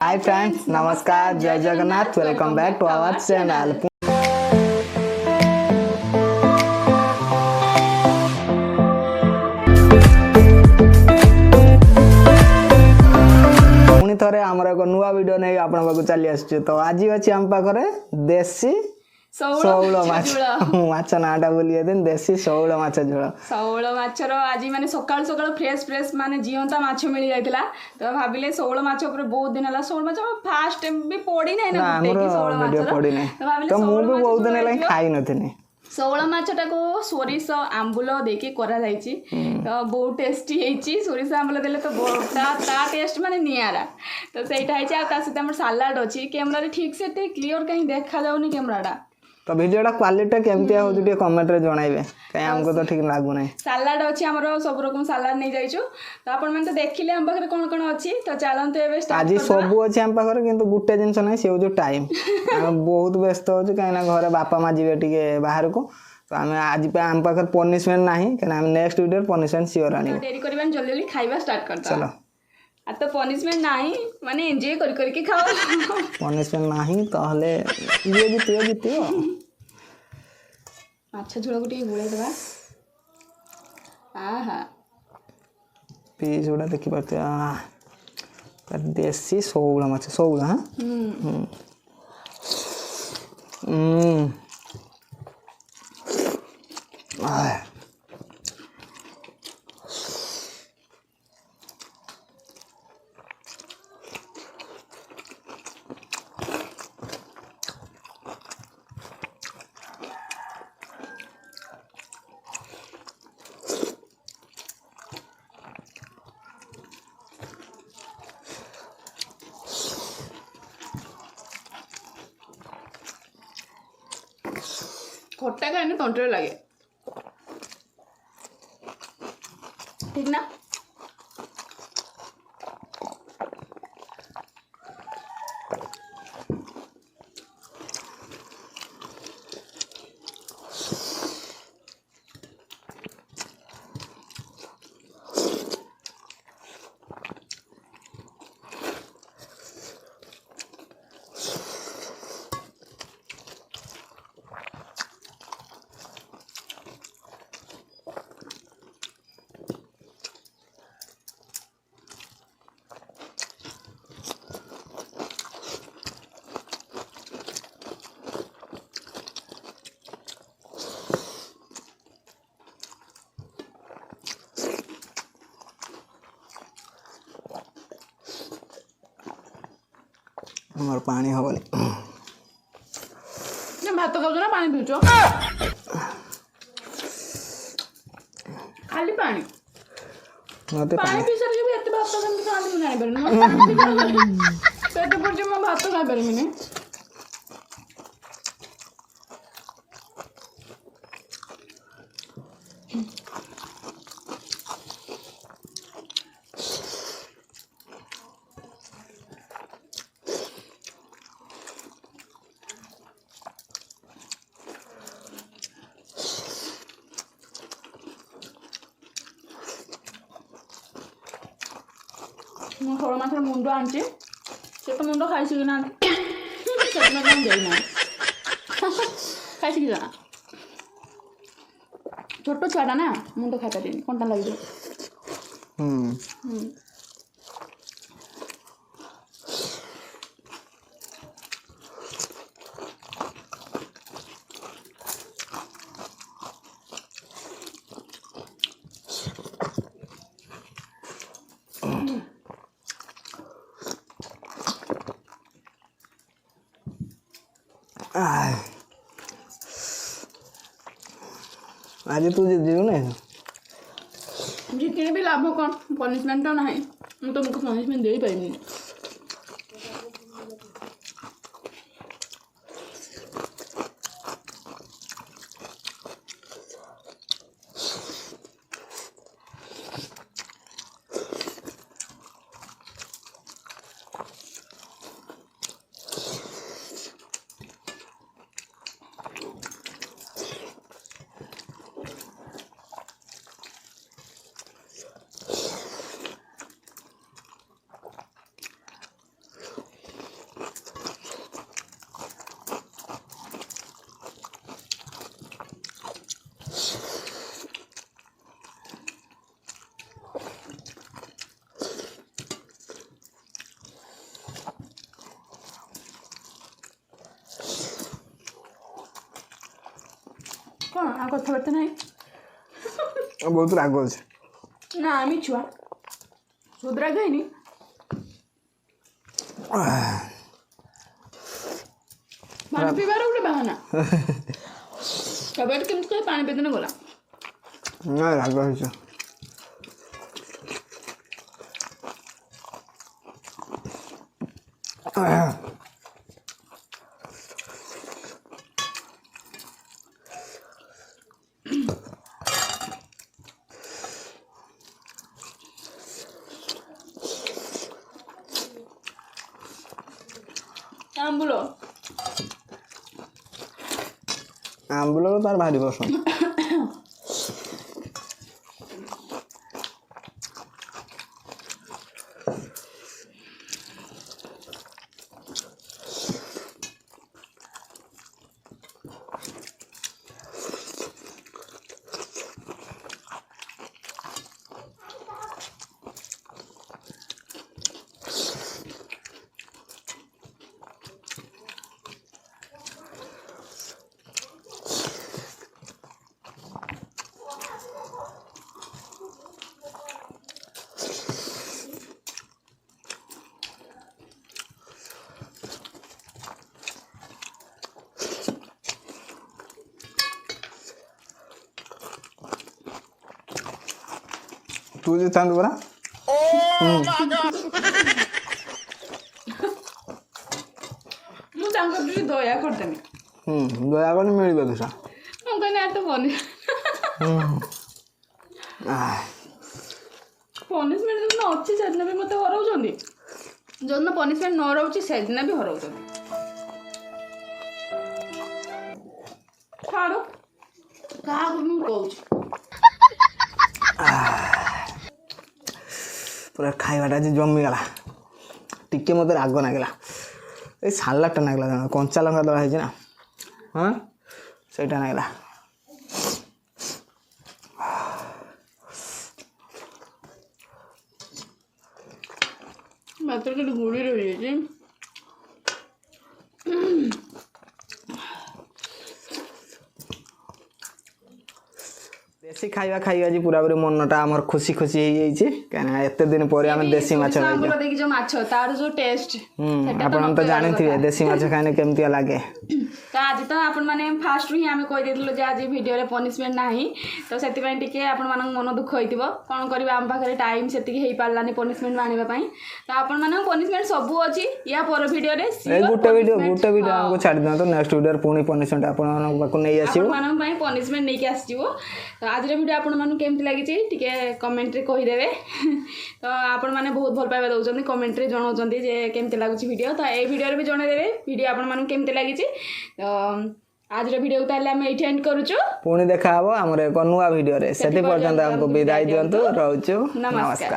हाय friends, नमस्कार, जय Jagannath. Welcome back to our channel. पुणी थरे आमर एक नुआ वीडियो नहीं आपण पाक चली आसछु। तो आज अछि हम पाखरे देसी शौल माछ नाटा बोली देसी शौल माछ झोल। शौल माछर आज माने सकाळ सकाळ फ्रेश फ्रेश माने जीवंता माछ मिली जायतिला। तो भाबिले शौल माछ ऊपर बहुत दिन हला शौल माछ फास्ट भी पड़ी नै ना गुटे की शौल माछ पड़ी नै। तो मु भी बहुत दिन हला खाई नथिनी। शौल माछटा को सोरिष आंबुल देके करा जायछि। तो बहुत टेस्टी हेछि। सोरिष आंबुल देले तो ता टेस्ट माने नियारा। तो सेटा हेछि आ ता सहित हमर सलाड अछि। कैमरा रे ठीक से क्लियर कहीं देखा जाउनी कैमराटा। तो वीडियोटा क्वालिटी केमती होउछ टे कमेंट रे जणाइबे। काई हमको तो ठीक लागु नै। सलाड अछि हमरो सब रकम सलाड नै जाइछु। तो आपण मन तो देखिले हम पाखरे कोन कोन अछि। तो चलन तो एबे स्टार्ट आज सब अछि हम पाखरे किंतु गुटे जिंस नै से जो टाइम हम बहुत व्यस्त होछु काईना घरे बापा मा जिवे टिके बाहर को। तो हम आज पे हम पाखरे पनिशमेंट नाही काईना हम नेक्स्ट वीडियो पनिशमेंट सियोर आनी। डेरी करबन जल्दी जल्दी खाइबा स्टार्ट करता। चलो आ तो पनिशमेंट नाही माने एन्जॉय कर के खाओ। पनिशमेंट नाही तहले ये जितियो अच्छा झोला गुटी गुळे देबा। आहा पीस उडा देखि पाते आ देसी शौल माछ शौल। हां खट्टा खाने तंत्रे लगे ठीक ना। हमर पानी होबनी ना भात खाउ ना पानी पीछो खाली पानी नते पानी पी सर भी एते भात हम खाली बनाई बरन पेट पर जे मैं भात खा बरन ने। ମୁଁ ଶୌଳ ମାଛର ମୁଣ୍ଡ ଆଣିଛି। ସେ ତ ମୁଣ୍ଡ ଖାଇଛି କି ନାହାନ୍ତି ସେଥିପାଇଁ କ'ଣ ଦେଇନାହିଁ ଖାଇଛି କି ଜଣା। ଛୋଟ ଛୁଆଟା ନା ମୁଣ୍ଡ ଖାଇପାରିନି କଣ୍ଟା ଲାଗିଯିବ। आज तू जीव नहीं जितने भी लाभ कौन पनिशमेंट तो नहीं मैं तो मुझको पनिशमेंट दे ही पाएंगी। କ'ଣ ଆଉ କଥାବାର୍ତ୍ତା ନାହିଁ ବହୁତ ରାଗ ଅଛି। ନା ଆମେ ଛୁଆ ସୁଦ୍ରା ଖାଇନି ପାଣି ପିଇବାର ଗୋଟେ ବାହାନା ସବୁଆଡ଼େ କେମିତି କହି ପାଣି ପିଇଦେନେ ଗଲା ନା ରାଗ ହେଇଛ। ଆମ୍ବୁଲ ଆମ୍ବୁଲ ତାର ଭାରି ପସନ୍ଦ। ତୁ ଜିତାନ୍ତୁ ପରା। ମୁଁ ତାଙ୍କ ଟିକେ ଦୟା କରିଦେମି ଦୟାକରି ମିଳିବ କିସ। ମୁଁ କହିଲି ଆର ତ ପନିସମେଣ୍ଟ ଯୋଉଦିନ ଅଛି ସେଦିନ ବି ମୋତେ ହରଉଛନ୍ତି ଯୋଉଦିନ ପନିସମେଣ୍ଟ ନ ରହୁଛି ସେଦିନ ବି ହରଉଛନ୍ତି ଛାଡ଼ କାହାକୁ ମୁଁ କହୁଛି ପୁରା ଖାଇବାଟା ଆଜି ଜମିଗଲା। ଟିକେ ମୋତେ ରାଗ ଲାଗିଲା ଏଇ ସାଲାଡ଼ଟା ଲାଗିଲା ଜଣ କଞ୍ଚା ଲଙ୍କା ଦଳା ହେଇଛି ନା ହଁ ସେଇଟା ଲାଗିଲା। ମାତ୍ର ଟିକେ ଗୁଳି ରହିଯାଇଛି ଦେଶୀ ଖାଇବା ଖାଇ ଆଜି ପୁରାପୁରି ମନଟା ଆମର ଖୁସି ଖୁସି ହେଇଯାଇଛି କାହିଁକିନା ଏତେ ଦିନ ପରେ ଆମେ ଦେଶୀ ମାଛ ଆମ୍ବୁଲ ଦେଇକି ଯୋଉ ମାଛ ତାର ଯୋଉ ଟେଷ୍ଟ ଆପଣ ତ ଜାଣିଥିବେ ଦେଶୀ ମାଛ ଖାଇଲେ କେମିତିଆ ଲାଗେ। ତ ଆଜି ତ ଆପଣମାନେ ଫାଷ୍ଟରୁ ହିଁ ଆମେ କହିଦେଇଥିଲୁ ଯେ ଆଜି ଭିଡ଼ିଓରେ ପନିସମେଣ୍ଟ ନାହିଁ ତ ସେଥିପାଇଁ ଟିକେ ଆପଣମାନଙ୍କ ମନ ଦୁଃଖ ହେଇଥିବ କ'ଣ କରିବା ଆମ ପାଖରେ ଟାଇମ୍ ସେତିକି ହେଇପାରିଲାନି ପନିସମେଣ୍ଟ ଆଣିବା ପାଇଁ ତ ଆପଣମାନଙ୍କ ପନିସମେଣ୍ଟ ସବୁ ଅଛି ୟା ପର ଭିଡ଼ିଓରେ ଏଇ ଗୋଟେ ଭିଡ଼ିଓ ଆମକୁ ଛାଡ଼ି ଦିଅନ୍ତୁ ନେକ୍ସଟ ଭିଡ଼ିଓରେ ପୁଣି ପନିସମେଣ୍ଟ ଆପଣମାନଙ୍କ ପାଖକୁ ନେଇ ଆସିବ ଆପଣମାନଙ୍କ ପାଇଁ ପନିସମେଣ୍ଟ ନେଇକି ଆସିଯିବ। ତ ଆଜିର ଭିଡ଼ିଓ ଆପଣମାନଙ୍କୁ କେମିତି ଲାଗିଛି ଟିକେ କମେଣ୍ଟରେ କହିଦେବେ ତ ଆପଣମାନେ ବହୁତ ଭଲ ପାଇବା ଦେଉଛନ୍ତି କମେଣ୍ଟରେ ଜଣାଉଛନ୍ତି ଯେ କେମିତି ଲାଗୁଛି ଭିଡ଼ିଓ ତ ଏଇ ଭିଡ଼ିଓରେ ବି ଜଣାଇଦେବେ ଭିଡ଼ିଓ ଆପଣମାନଙ୍କୁ କେମିତି ଲାଗିଛି। ତ ଆଜିର ଭିଡ଼ିଓକୁ ତାହେଲେ ଆମେ ଏଇଠି ଏଣ୍ଡ କରୁଛୁ ପୁଣି ଦେଖା ହେବ ଆମର ଏକ ନୂଆ ଭିଡ଼ିଓରେ। ସେଥି ପର୍ଯ୍ୟନ୍ତ ଆମକୁ ବିଦାୟ ଦିଅନ୍ତୁ ରହୁଛୁ ନମସ୍କାର।